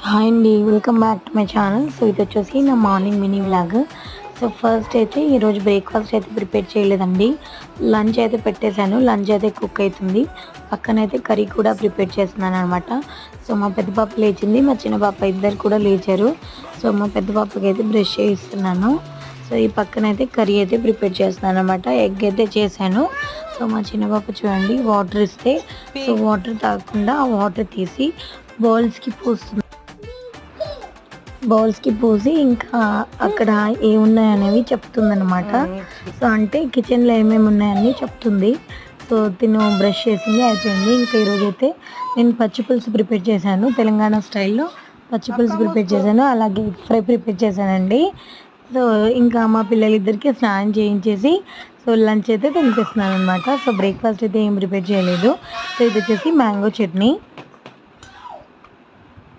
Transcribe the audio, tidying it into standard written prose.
Hi అండి, welcome back to my channel. So ఇది వచ్చేసి నా morning mini vlog. So first అయితే ఈరోజు బ్రేక్ఫాస్ట్ అయితే ప్రిపేర్ చేయలేదండి. లంచ్ అయితే పెట్టేశాను. లంచ్ అయితే కుక్ అవుతుంది. పక్కనైతే కర్రీ కూడా ప్రిపేర్ చేస్తున్నాను అనమాట. సో మా పెద్ద పాప లేచింది, మా చిన్న పాప ఇద్దరు కూడా లేచారు. సో మా పెద్ద పాపకి అయితే బ్రష్ చేయిస్తున్నాను. సో ఈ పక్కనైతే కర్రీ అయితే ప్రిపేర్ చేస్తున్నాను అనమాట. ఎగ్ అయితే చేశాను. సో మా చిన్న పాప చూడండి, వాటర్ ఇస్తే సో వాటర్ తాగకుండా ఆ వాటర్ తీసి బౌల్స్కి పోస్తుంది. బౌల్స్కి పోసి ఇంకా అక్కడ ఏమున్నాయనేవి చెప్తుందనమాట. సో అంటే కిచెన్లో ఏమేమి ఉన్నాయని చెప్తుంది. సో తిను బ్రష్ చేసింది, అయిపోయింది. ఇంకా ఈరోజైతే నేను పచ్చి పులుసు ప్రిపేర్ చేశాను. తెలంగాణ స్టైల్లో పచ్చి పులుసు ప్రిపేర్ చేశాను, అలాగే ఎగ్ ఫ్రై ప్రిపేర్ చేశానండి. సో ఇంకా మా పిల్లలిద్దరికి స్నానం చేయించేసి సో లంచ్ అయితే తినిపిస్తున్నాను అనమాట. సో బ్రేక్ఫాస్ట్ అయితే ఏం ప్రిపేర్ చేయలేదు. సో ఇది వచ్చేసి మ్యాంగో చట్నీ.